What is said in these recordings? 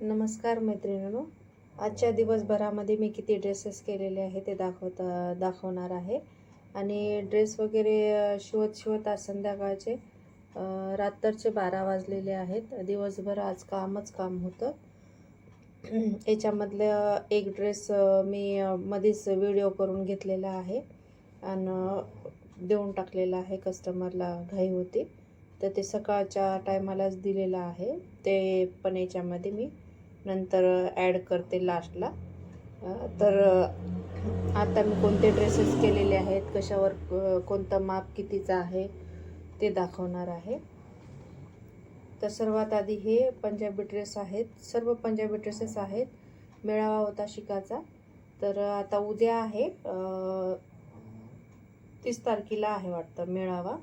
नमस्कार मैत्रिणींनो. आजच्या दिवसभरामध्ये मी किती ड्रेसेस केलेले आहे ते दाखवणार आहे. आणि ड्रेस वगैरे शिवत आज संध्याकाळचे रात्रीचे 12 वाजलेले आहेत. दिवसभर आज कामच काम होतं. याच्यामधलं एक ड्रेस मी मध्येच व्हिडिओ करून घेतलेला आहे आणि देऊन टाकलेला आहे. कस्टमरला घाई होती तर ते सकाळच्या टायमालाच दिलेलं आहे. ते पण याच्यामध्ये मी नंतर ॲड करते लास्टला. तर आता मी कोणते ड्रेसेस केलेले आहेत, कशावर कोणतं माप कितीचं आहे ते दाखवणार आहे. तर सर्वात आधी हे पंजाबी ड्रेस आहेत. सर्व पंजाबी ड्रेसेस आहेत. मेळावा होता शिकाचा. तर आता उद्या आहे 30 तारखेला आहे वाटतं मेळावा.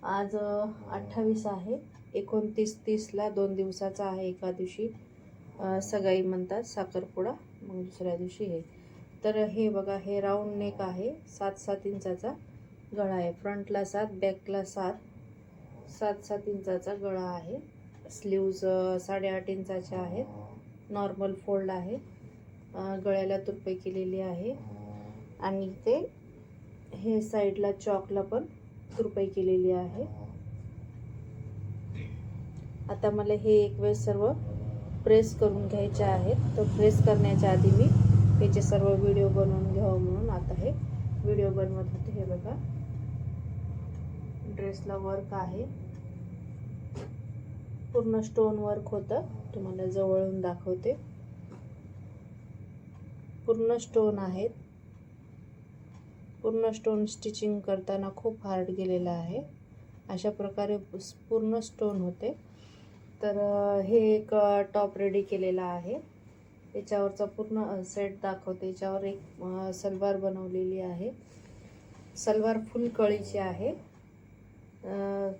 आज 28 आहे. 29 30ला 2 दिवसाचा आहे. एका दिवशी सगाई म्हणतात साखरपुडा, मग दुसऱ्या दिवशी हे. तर हे बघा, हे राऊंड नेक आहे. 7-7 इंचाचा गळा आहे. फ्रंटला 7, बॅकला 7 इंचाचा गळा आहे. स्लीव्ज 8.5 इंचाचे आहेत. नॉर्मल फोल्ड आहे. गळ्याला तुरपाई केलेली आहे आणि ते हे साईडला चॉकला पण तुरपाई केलेली आहे. आता मला हे एक वेळ सर्व प्रेस करून घ्यायचे आहेत. तर प्रेस करण्याच्या आधी मी याचे सर्व व्हिडिओ बनवून घ्यावं म्हणून आता हे व्हिडिओ बनवत होते. हे बघा, ड्रेसला वर्क आहे. पूर्ण स्टोन वर्क होतं. तुम्हाला जवळून दाखवते. पूर्ण स्टोन आहेत. पूर्ण स्टोन स्टिचिंग करताना खूप हार्ड गेलेला आहे. अशा प्रकारे पूर्ण स्टोन होते. तर हे एक टॉप रेडी केलेला आहे. याच्यावरचा पूर्ण सेट दाखवते. याच्यावर एक सलवार बनवलेली आहे. सलवार फुल कळीची आहे.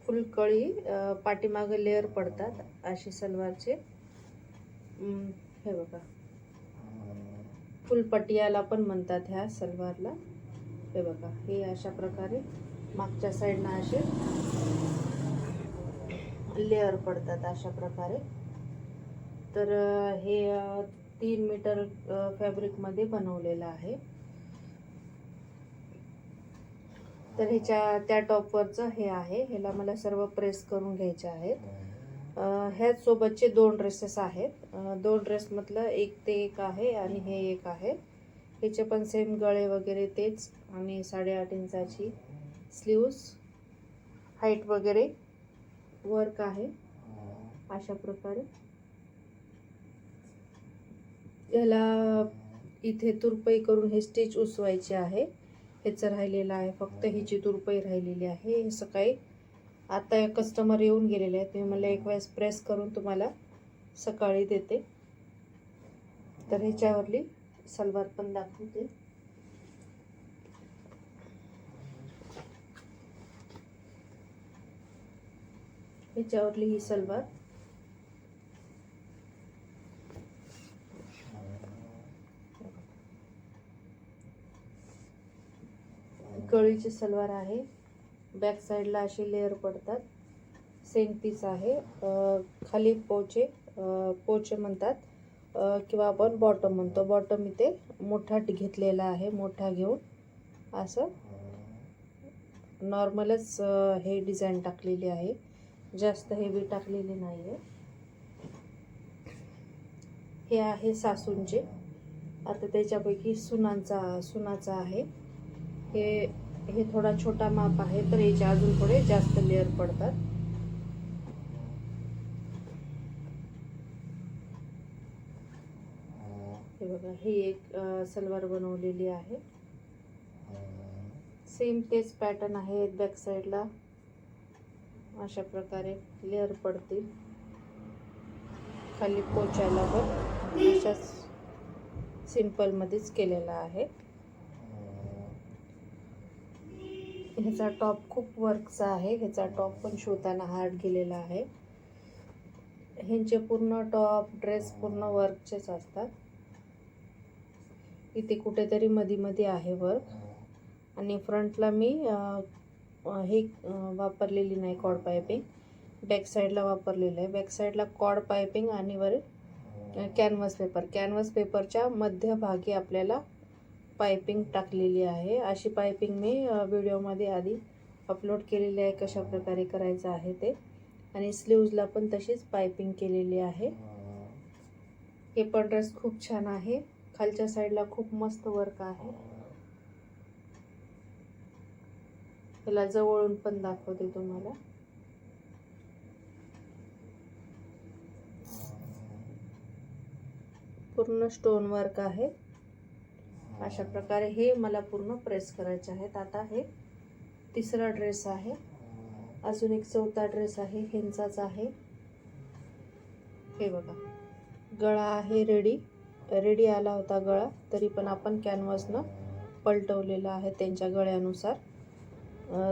फुल कळी पाठीमागे लेअर पडतात अशी सलवारचे. हे बघा, फुल पटियाला पण म्हणतात ह्या सलवारला. हे बघा, हे अशा प्रकारे मागच्या साईडनं असे लेअर पडतात अशा प्रकारे. तर हे 3 मीटर फॅब्रिकमध्ये बनवलेलं आहे. तर ह्याच्या त्या टॉपवरचं हे आहे. ह्याला मला सर्व प्रेस करून घ्यायचे आहेत. ह्याच सोबतचे 2 ड्रेसेस आहेत. 2 ड्रेसमधलं एक ते एक आहे आणि हे एक आहे. ह्याचे पण सेम गळे वगैरे तेच आणि 8.5 इंचाची स्लीव्स, हाईट वगैरे वर्क आहे अशा प्रकारे. याला इथे तुरपाई करून हे स्टिच उसवायचे आहे. ह्याचं राहिलेलं आहे, फक्त ह्याची तुरपाई राहिलेली आहे. हे सकाळी आता कस्टमर येऊन गेलेले आहेत. मी मला एक वेळेस प्रेस करून तुम्हाला सकाळी देते. तर ह्याच्यावरली सलवार पण दाखवते. ह्याच्यावरली ही सलवार. कळीची सलवार आहे. बॅक साईडला असे लेअर पडतात. सेम पीस आहे. खाली पोचे म्हणतात किंवा आपण बॉटम म्हणतो. बॉटम इथे मोठा घेतलेला आहे. मोठा घेऊन असं नॉर्मलच हे डिझाईन टाकलेली आहे. जास्त हेवी टाकलेली नाही आहे. हे आहे सासूंचे. आता त्याच्यापैकी सुनाचा आहे. हे थोडा छोटा माप आहे, तर याचे अजून थोडे जास्त लेअर पडतात. हे बघा, ही एक सलवार बनवलेली आहे. सेम तेच पॅटर्न आहे. बॅक साईडला अशा प्रकारे लेअर पडतील. खाली पोचायला पण अशाच सिंपलमध्येच केलेला आहे. ह्याचा टॉप खूप वर्कचा आहे. ह्याचा टॉप पण शिवताना हार्ड गेलेला आहे. ह्यांचे पूर्ण टॉप ड्रेस पूर्ण वर्कचेच असतात. इथे कुठेतरी मध्ये आहे वर्क. आणि फ्रंटला मी हे वापरलेली नाही कॉर्ड पायपिंग. बॅक साईडला वापरलेलं आहे. बॅक साईडला कॉर्ड पायपिंग आणि वर कॅनव्हास पेपरच्या मध्यभागी आपल्याला पायपिंग टाकलेली आहे. अशी पायपिंग मी व्हिडिओमध्ये आधी अपलोड केलेली आहे, कशा प्रकारे करायचं आहे ते. आणि स्लीव्जला पण तशीच पायपिंग केलेली आहे. हे पण ड्रेस खूप छान आहे. खालच्या साईडला खूप मस्त वर्क आहे. त्याला जवळून पण दाखवते तुम्हाला. पूर्ण स्टोन वर्क आहे. अशा प्रकारे हे मला पूर्ण प्रेस करायचे आहेत. आता हे तिसरा ड्रेस आहे. अजून एक चौथा ड्रेस आहे, ह्यांचाच आहे. हे बघा, गळा आहे रेडी आला होता गळा, तरी पण आपण कॅनव्हासनं पलटवलेला आहे त्यांच्या गळ्यानुसार.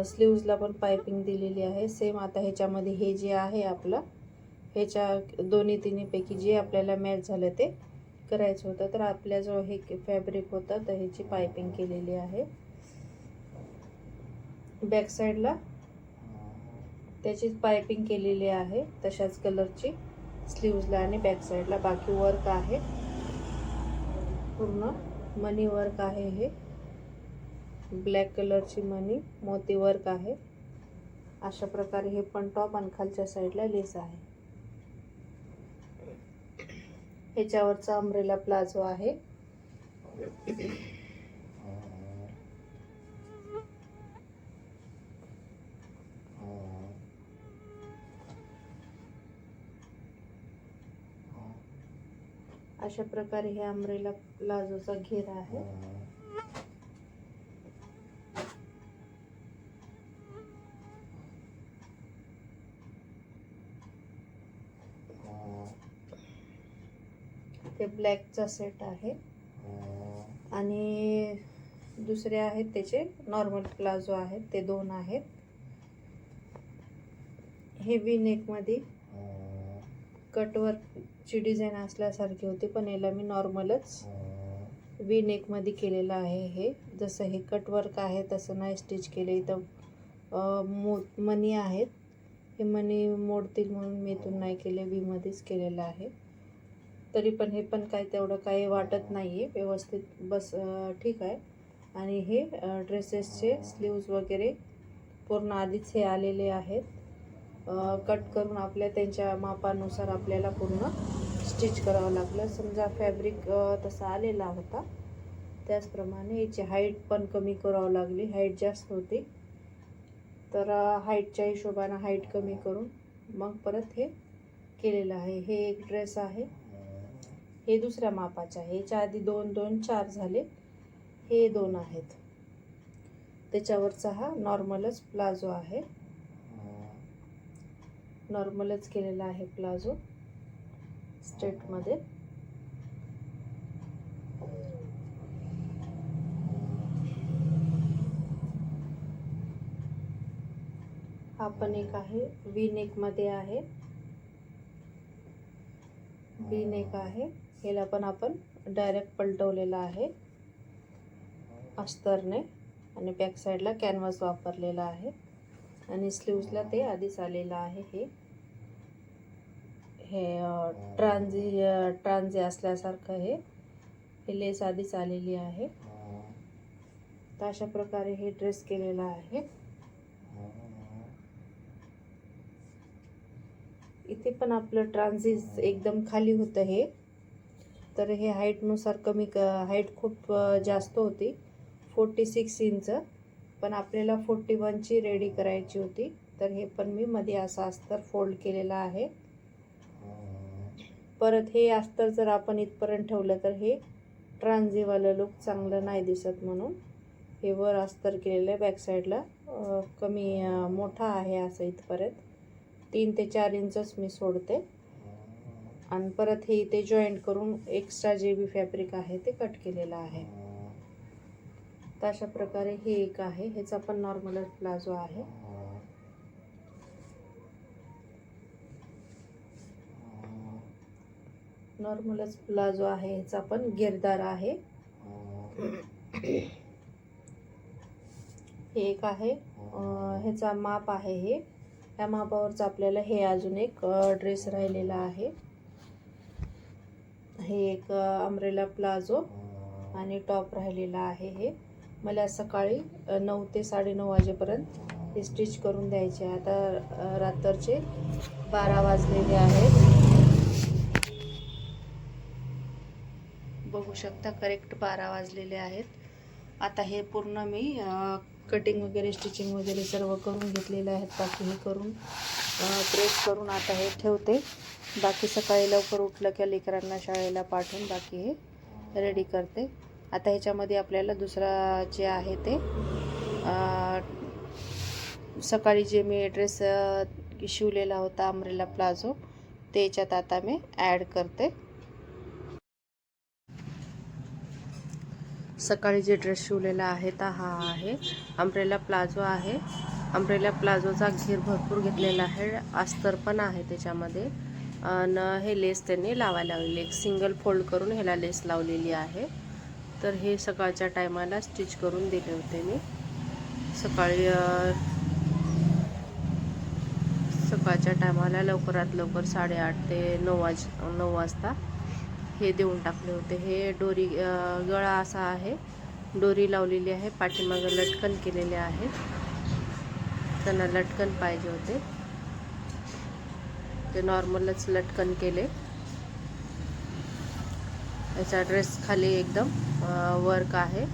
स्लीव्जला पण पायपिंग दिलेली आहे सेम. आता ह्याच्यामध्ये हे जे आहे आपलं, ह्याच्या दोन्ही तिन्हीपैकी जे आपल्याला मॅच झालं ते करायचं होतं. तर आपल्याजवळ हे फॅब्रिक होतं, तर ह्याची पायपिंग केलेली आहे. बॅक साईडला त्याचीच पायपिंग केलेली आहे, तशाच कलरची स्लीव्जला आणि बॅक साईडला. बाकी वर्क आहे, पूर्ण मनी वर्क आहे. हे ब्लॅक कलरची मनी मोती वर्क आहे. अशा प्रकारे हे पण टॉप आणि खालच्या साईडला लेस आहे. ह्याच्यावरचा अम्ब्रेला प्लाझो आहे. अशा प्रकारे हे अम्ब्रेला प्लाझोचा घेरा आहे. ते ब्लॅकचा सेट आहे. आणि दुसरे आहेत त्याचे नॉर्मल प्लाझो आहेत, ते दोन आहेत. हे वी नेकमध्ये कटवर्कची डिझाईन असल्यासारखी होती, पण याला मी नॉर्मलच वी नेकमध्ये केलेलं आहे. हे जसं हे कटवर्क आहे तसं नाही स्टिच केलं. इथं मनी आहेत, हे मनी मोडतील म्हणून मी इथून नाही केले, वी मध्येच केलेलं आहे. तरी पण हे पण काय तेवढं काही वाटत नाही आहे, व्यवस्थित बस ठीक आहे. आणि हे ड्रेसेसचे स्लीव्ज वगैरे पूर्ण आधीच हे आलेले आहेत. कट करून आपल्या त्यांच्या मापानुसार आपल्याला पूर्ण स्टिच करावं लागलं. समजा फॅब्रिक तसा आलेला होता, त्याचप्रमाणे याची हाईट पण कमी करावं लागली. हाईट जास्त होती, तर हाईटच्या हिशोबानं हाईट कमी करून मग परत हे केलेलं आहे. हे एक ड्रेस आहे, हे दुसऱ्या मापाचे आहे. याच्या आधी 2 2 4 झाले, हे 2 आहेत. त्याच्यावरचा हा नॉर्मलच प्लाझो आहे. नॉर्मलच केलेला आहे प्लाझो स्ट्रेटमध्ये. हा पण एक आहे, वी नेकमध्ये आहे. वी नेक आहे. याला पण आपण डायरेक्ट पलटवलेला आहे अस्तरने, आणि बॅक साईडला कॅनव्हास वापरलेला आहे. आणि स्लीव्जला ते आधीच आलेलं आहे. हे ट्रान्झी असल्यासारखं हे लेस आधीच आलेली आहे. तर अशा प्रकारे हे ड्रेस केलेला आहे. इथे पण आपलं ट्रान्झी एकदम खाली होतं हे, तर हे हाईटनुसार कमी हाईट खूप जास्त होती, 46 इंच, पण आपल्याला 41ची रेडी करायची होती. तर हे पण मी मध्ये असं अस्तर फोल्ड केलेलं आहे. परत हे अस्तर जर आपण इथपर्यंत ठेवलं तर हे ट्रान्झीवालं लुक चांगलं नाही दिसत, म्हणून हे वर अस्तर केलेलं आहे. बॅक साईडला कमी मोठा आहे असं इथपर्यंत 3 ते 4 इंचच मी सोडते. आणि परत हे इथे जॉईंट करून एक्स्ट्रा जे बी फॅब्रिक आहे ते कट केलेलं आहे. तर अशा प्रकारे हे एक आहे. ह्याचा पण नॉर्मल प्लाझो आहे. नॉर्मलच प्लाझो आहे. ह्याचा पण घेरदार आहे. हे एक आहे, ह्याचा माप आहे हे. ह्या मापावरच आपल्याला हे अजून एक ड्रेस राहिलेला आहे. हे एक अम्ब्रेला प्लाझो आणि टॉप राहिलेला आहे. हे मला सकाळी 9 ते 9:30 वाजेपर्यंत हे स्टिच करून द्यायचे आहे. आता रात्रीचे 12 वाजलेले आहेत. बघू शकता करेक्ट 12 वाजलेले आहेत. आता हे पूर्ण मी कटिंग वगैरे स्टिचिंग वगैरे सर्व करून घेतलेले आहेत. बाकी हे करून प्रेस करून आता हे ठेवते. बाकी सकाळी लवकर उठलं की लेकरांना शाळेला पाठवून बाकी हे रेडी करते. आता ह्याच्यामध्ये आपल्याला दुसरा जे आहे ते सकाळी जे मी ड्रेस शिवलेला होता अम्ब्रेला प्लाझो ते याच्यात आता मी ॲड करते. सकाळी जे ड्रेस शिवलेला आहे तर हा आहे अम्ब्रेला प्लाझो आहे. अम्ब्रेला प्लाझोचा घेर भरपूर घेतलेला आहे. अस्तर पण आहे त्याच्यामध्ये आणि हे लेस त्यांनी लावायला लावलेली एक सिंगल फोल्ड करून ह्याला लेस लावलेली आहे. तर हे सकाळच्या टायमाला स्टिच करून दिले होते मी. सकाळच्या टायमाला लवकरात लवकर 8:30 ते 9 वाजता हे देऊन टाकले होते. हे डोरी गळा असा आहे, डोरी लावलेली आहे, पाठीमागे लटकन केलेले आहे. त्यांना लटकन पाहिजे होते ते नॉर्मलच लटकन केले. याचा ड्रेस खाली एकदम वर्क आहे.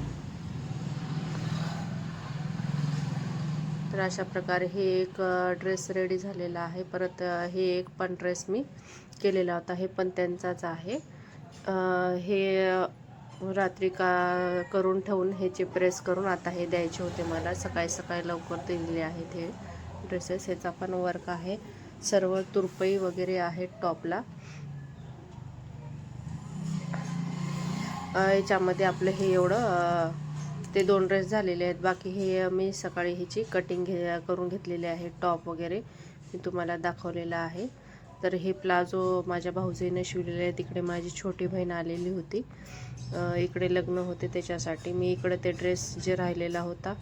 तर अशा प्रकारे हे एक ड्रेस रेडी झालेला आहे. परत हे एक पण ड्रेस मी केलेला होता, हे पण त्यांचाच आहे. हे रात्री करून ठेवून ह्याचे प्रेस करून आता हे द्यायचे होते मला. सकाळी लवकर दिलेले आहेत हे ड्रेसेस. ह्याचा पण वर्क आहे, सर्व तुरपई वगैरे आहे टॉपला. याच्यामध्ये आपलं हे एवढं ते 2 ड्रेस झालेले आहेत. बाकी हे मी सकाळी ह्याची कटिंग करून घेतलेली आहे. टॉप वगैरे मी तुम्हाला दाखवलेला आहे. तर हे प्लाझो माझ्या भाऊजीने शिवलेले आहे. तिकडे माझी छोटी बहीण आलेली होती, इकडे लग्न होते त्याच्यासाठी. मी इकडे ते ड्रेस जे राहिलेला होता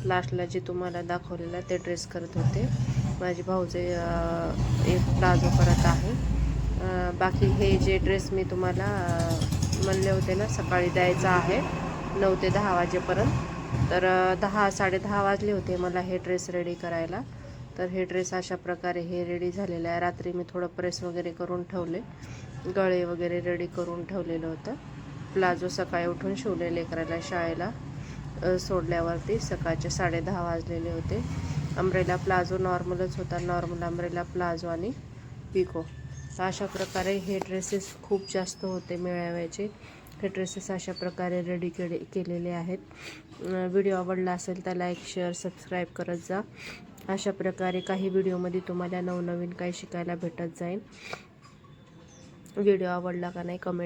लास्टला जे तुम्हाला दाखवलेला ते ड्रेस करत होते. माझी भाऊजी एक प्लाझो करत आहे. बाकी हे जे ड्रेस मी तुम्हाला म्हणले होते ना सकाळी द्यायचा आहे 9 ते 10 वाजेपर्यंत, तर 10-10:30 वाजले होते मला हे ड्रेस रेडी करायला. तर हे ड्रेस अशा प्रकारे हे रेडी झालेलं आहे. रात्री मी थोडं प्रेस वगैरे करून ठेवले, गळे वगैरे रेडी करून ठेवलेलं होतं. प्लाझो सकाळी उठून शिवले लेकराला शाळेला सोडल्यावरती. सकाळचे 10:30 वाजलेले होते. अम्ब्रेला प्लाझो नॉर्मलच होता, नॉर्मल अम्ब्रेला प्लाझो आणि पिको. अशा प्रकारे हे ड्रेसेस खूप जास्त होते मेळाव्याचे. हे ड्रेसेस अशा प्रकारे रेडी केलेले आहेत. व्हिडिओ आवडला असेल तर लाईक, शेअर, सबस्क्राईब करत जा. अशा प्रकारे काही व्हिडिओमध्ये तुम्हाला नवनवीन काही शिकायला भेटत जाईल. व्हिडिओ आवडला का नाही कमेंट